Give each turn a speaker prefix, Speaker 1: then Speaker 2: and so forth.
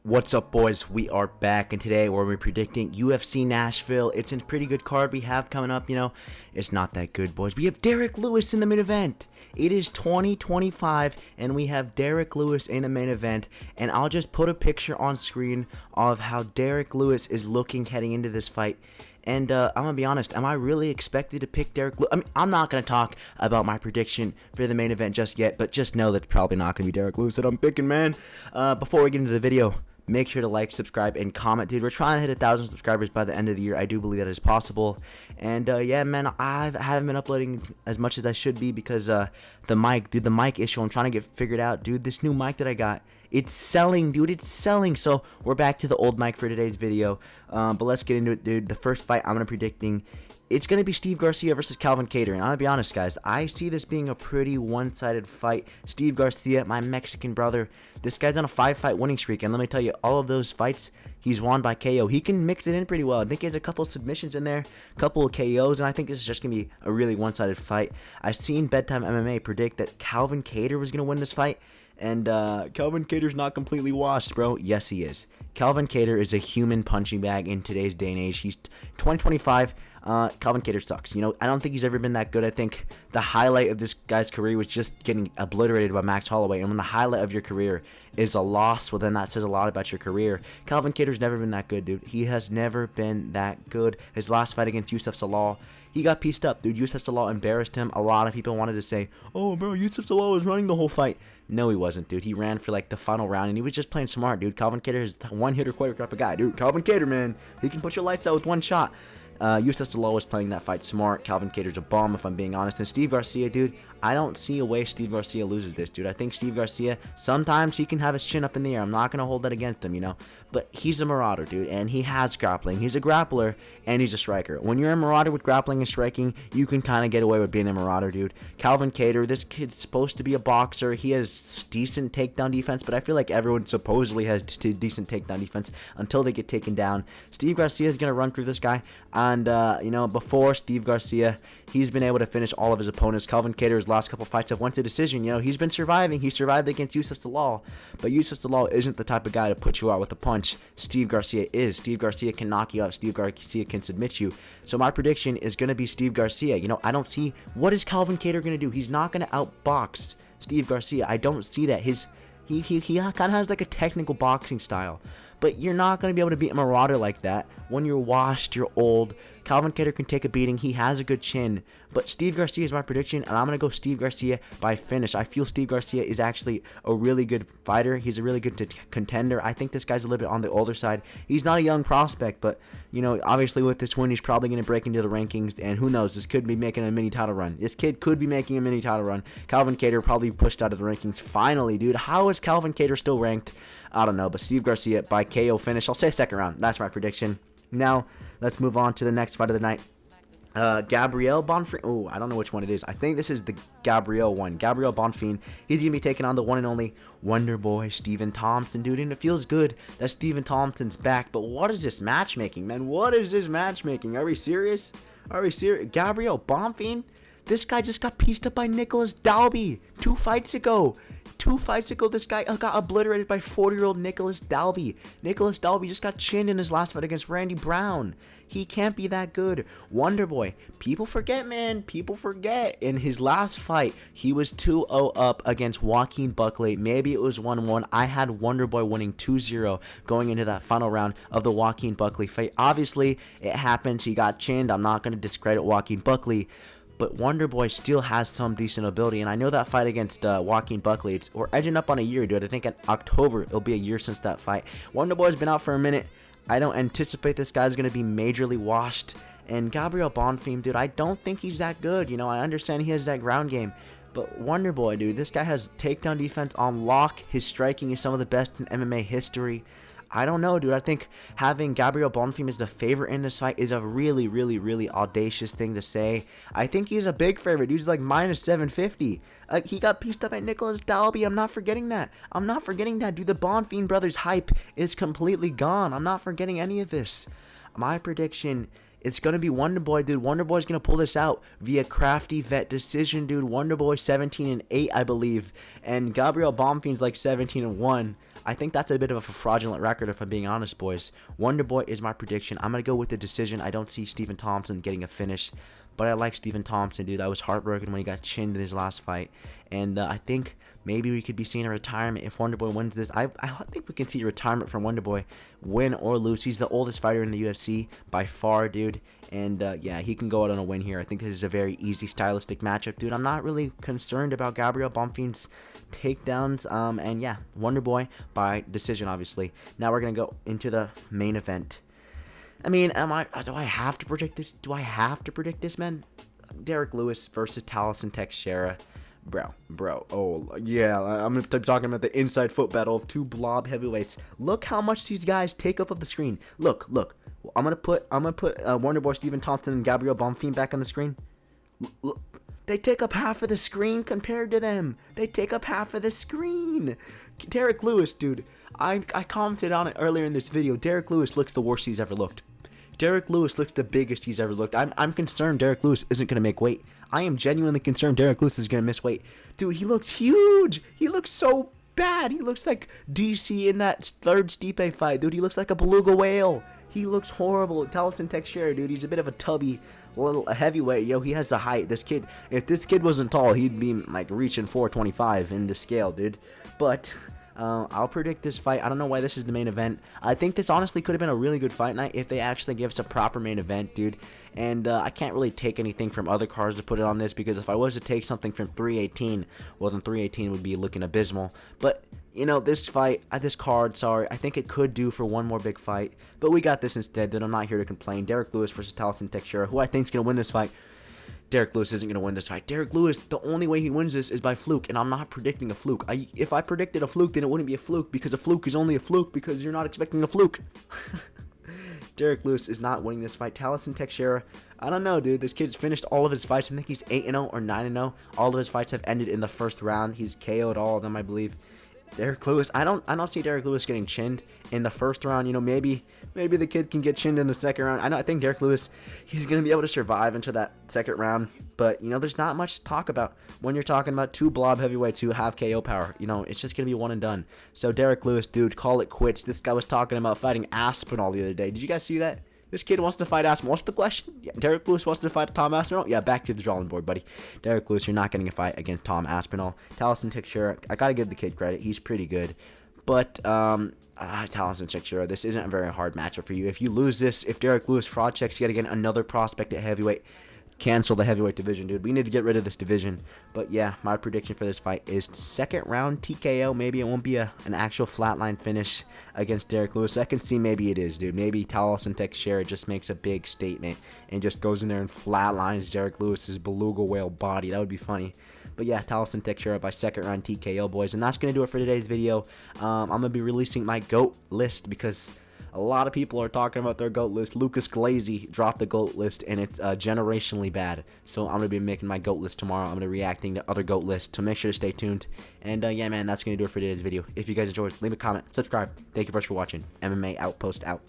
Speaker 1: What's up, boys? We are back, and today we're predicting UFC Nashville. It's a pretty good card we have coming up. It's not that good, boys. We have Derek Lewis in the main event. It is 2025, and we have Derek Lewis in the main event. And I'll just put a picture on screen of how Derek Lewis is looking heading into this fight. And I'm going to be honest, am I really expected to pick Derek Lewis? I mean, I'm not going to talk about my prediction for the main event just yet, but just know that it's probably not going to be Derek Lewis that I'm picking, man. Before we get into the video, make sure to like, subscribe, and comment, dude. We're trying to hit 1,000 subscribers by the end of the year. I do believe that is possible. And yeah, man, I haven't been uploading as much as I should be because the mic issue. I'm trying to get figured out, dude. This new mic that I got, it's selling, dude. It's selling. So we're back to the old mic for today's video. But let's get into it, dude. The first fight I'm gonna predicting, it's going to be Steve Garcia versus Calvin Kattar. And I'll be honest, guys, I see this being a pretty one-sided fight. Steve Garcia, my Mexican brother, this guy's on a 5-fight winning streak. And let me tell you, all of those fights, he's won by KO. He can mix it in pretty well. I think he has a couple of submissions in there, a couple of KOs, and I think this is just going to be a really one-sided fight. I've seen Bedtime MMA predict that Calvin Kattar was going to win this fight. And Calvin Kattar's not completely washed, bro. Yes, he is. Calvin Kattar is a human punching bag in today's day and age. He's 2025. Calvin Kattar sucks. I don't think he's ever been that good. I think the highlight of this guy's career was just getting obliterated by Max Holloway. And when the highlight of your career is a loss, well, then that says a lot about your career. Calvin Kattar's never been that good, dude. He has never been that good. His last fight against Youssef Zalal, he got pieced up, dude. Youssef Zalal embarrassed him. A lot of people wanted to say, oh, bro, Youssef Zalal was running the whole fight. No, he wasn't, dude. He ran for, like, the final round, and he was just playing smart, dude. Calvin Kattar is a one-hitter quitter type of guy, dude. Calvin Kattar, man, he can put your lights out with one shot. Youssef Zalal was playing that fight smart. Calvin Kattar's a bum, if I'm being honest. And Steve Garcia, dude, I don't see a way Steve Garcia loses this, dude. I think Steve Garcia, sometimes he can have his chin up in the air. I'm not going to hold that against him, But he's a marauder, dude, and he has grappling. He's a grappler, and he's a striker. When you're a marauder with grappling and striking, you can kind of get away with being a marauder, dude. Calvin Kattar, this kid's supposed to be a boxer. He has decent takedown defense, but I feel like everyone supposedly has decent takedown defense until they get taken down. Steve Garcia is going to run through this guy, and, before Steve Garcia, he's been able to finish all of his opponents. Calvin Kattar's last couple fights have went to decision. He's been surviving. He survived against Youssef Zalal, but Youssef Zalal isn't the type of guy to put you out with a punch. Steve Garcia is. Steve Garcia can knock you out. Steve Garcia can submit you. So my prediction is going to be Steve Garcia. I don't see, what is Calvin Kattar going to do? He's not going to outbox Steve Garcia. I don't see that. He kind of has like a technical boxing style, but you're not going to be able to beat a marauder like that. When you're washed, you're old. Calvin Kattar can take a beating. He has a good chin. But Steve Garcia is my prediction, and I'm going to go Steve Garcia by finish. I feel Steve Garcia is actually a really good fighter. He's a really good contender. I think this guy's a little bit on the older side. He's not a young prospect, but, obviously with this win, he's probably going to break into the rankings, and who knows, this could be making a mini title run. This kid could be making a mini title run. Calvin Kattar probably pushed out of the rankings finally, dude. How is Calvin Kattar still ranked? I don't know, but Steve Garcia by KO finish. I'll say second round. That's my prediction. Now, let's move on to the next fight of the night. Gabriel Bonfim. Oh, I don't know which one it is. I think this is the Gabriel one. Gabriel Bonfim. He's going to be taking on the one and only Wonder Boy Stephen Thompson, dude. And it feels good that Stephen Thompson's back. But what is this matchmaking, man? What is this matchmaking? Are we serious? Are we serious? Gabriel Bonfim? This guy just got pieced up by Nicholas Dalby 2 fights ago. 2 fights ago, this guy got obliterated by 40-year-old Nicholas Dalby. Nicholas Dalby just got chinned in his last fight against Randy Brown. He can't be that good. Wonder Boy. People forget, man. People forget. In his last fight, he was 2-0 up against Joaquin Buckley. Maybe it was 1-1. I had Wonder Boy winning 2-0 going into that final round of the Joaquin Buckley fight. Obviously, it happened. He got chinned. I'm not going to discredit Joaquin Buckley, but Wonder Boy still has some decent ability. And I know that fight against Joaquin Buckley, we're edging up on a year, dude. I think in October, it'll be a year since that fight. Wonder Boy's been out for a minute. I don't anticipate this guy's going to be majorly washed. And Gabriel Bonfim, dude, I don't think he's that good. I understand he has that ground game. But Wonder Boy, dude, this guy has takedown defense on lock. His striking is some of the best in MMA history. I don't know, dude. I think having Gabriel Bonfim as the favorite in this fight is a really, really, really audacious thing to say. I think he's a big favorite. He's like minus 750. He got pieced up at Nicholas Dalby. I'm not forgetting that. Dude, the Bonfim brothers hype is completely gone. I'm not forgetting any of this. My prediction It's going to be Wonderboy, dude. Wonderboy's going to pull this out via crafty vet decision, dude. Wonderboy 17-8, I believe. And Gabriel Bonfim's like 17-1. I think that's a bit of a fraudulent record, if I'm being honest, boys. Wonderboy is my prediction. I'm going to go with the decision. I don't see Stephen Thompson getting a finish, but I like Stephen Thompson, dude. I was heartbroken when he got chinned in his last fight. And I think maybe we could be seeing a retirement if Wonderboy wins this. I think we can see a retirement from Wonderboy, win or lose. He's the oldest fighter in the UFC by far, dude. And yeah, he can go out on a win here. I think this is a very easy stylistic matchup, dude. I'm not really concerned about Gabriel Bonfim's takedowns. And yeah, Wonderboy by decision, obviously. Now we're gonna go into the main event. I mean, do I have to predict this? Do I have to predict this, man? Derek Lewis versus Talison Teixeira. Bro, oh, yeah, I'm talking about the inside foot battle of two blob heavyweights. Look how much these guys take up of the screen. Look, I'm gonna put Wonderboy, Stephen Thompson, and Gabriel Bonfim back on the screen. Look, they take up half of the screen compared to them. They take up half of the screen. Derek Lewis, dude, I commented on it earlier in this video. Derek Lewis looks the worst he's ever looked. Derek Lewis looks the biggest he's ever looked. I'm concerned Derek Lewis isn't going to make weight. I am genuinely concerned Derek Lewis is going to miss weight. Dude, he looks huge. He looks so bad. He looks like DC in that third Stipe fight, dude. He looks like a beluga whale. He looks horrible. Talison Teixeira, dude, he's a bit of a tubby, a heavyweight. Yo, he has the height. This kid, if this kid wasn't tall, he'd be like reaching 425 in the scale, dude. But I'll predict this fight. I don't know why this is the main event. I think this honestly could have been a really good fight night if they actually give us a proper main event, dude. And I can't really take anything from other cards to put it on this, because if I was to take something from 318, well, then 318 would be looking abysmal. But you know, this fight, this card, sorry, I think it could do for one more big fight. But we got this instead, dude. I'm not here to complain. Derek Lewis versus Talison Teixeira, who I think is going to win this fight. Derek Lewis isn't going to win this fight. Derek Lewis, the only way he wins this is by fluke, and I'm not predicting a fluke. If I predicted a fluke, then it wouldn't be a fluke, because a fluke is only a fluke because you're not expecting a fluke. Derek Lewis is not winning this fight. Talison Teixeira, I don't know, dude. This kid's finished all of his fights. I think he's 8-0 or 9-0. All of his fights have ended in the first round. He's KO'd all of them, I believe. Derek Lewis, I don't see Derek Lewis getting chinned in the first round. You know, maybe the kid can get chinned in the second round. I think Derek Lewis, he's going to be able to survive into that second round. But, you know, there's not much to talk about when you're talking about two blob heavyweights who have KO power. You know, it's just going to be one and done. So, Derek Lewis, dude, call it quits. This guy was talking about fighting Aspinall the other day. Did you guys see that? This kid wants to fight Aspinall. What's the question? Yeah, Derek Lewis wants to fight Tom Aspinall? Yeah, back to the drawing board, buddy. Derek Lewis, you're not getting a fight against Tom Aspinall. Talison Teixeira, I got to give the kid credit. He's pretty good. But, Talison Teixeira, this isn't a very hard matchup for you. If you lose this, if Derek Lewis fraud checks yet again, another prospect at heavyweight, cancel the heavyweight division, dude. We need to get rid of this division. But yeah, my prediction for this fight is second round TKO. Maybe it won't be an actual flatline finish against Derek Lewis. I can see maybe it is, dude. Maybe Talison Teixeira just makes a big statement and just goes in there and flatlines Derek Lewis's beluga whale body. That would be funny. But yeah, Talison Teixeira by second round TKO, boys. And that's going to do it for today's video. I'm going to be releasing my GOAT list because a lot of people are talking about their GOAT list. Lucas Glazy dropped the GOAT list, and it's generationally bad. So I'm going to be making my GOAT list tomorrow. I'm going to be reacting to other GOAT lists, so make sure to stay tuned. And yeah, man, that's going to do it for today's video. If you guys enjoyed, leave a comment, subscribe. Thank you very much for watching. MMA Outpost out.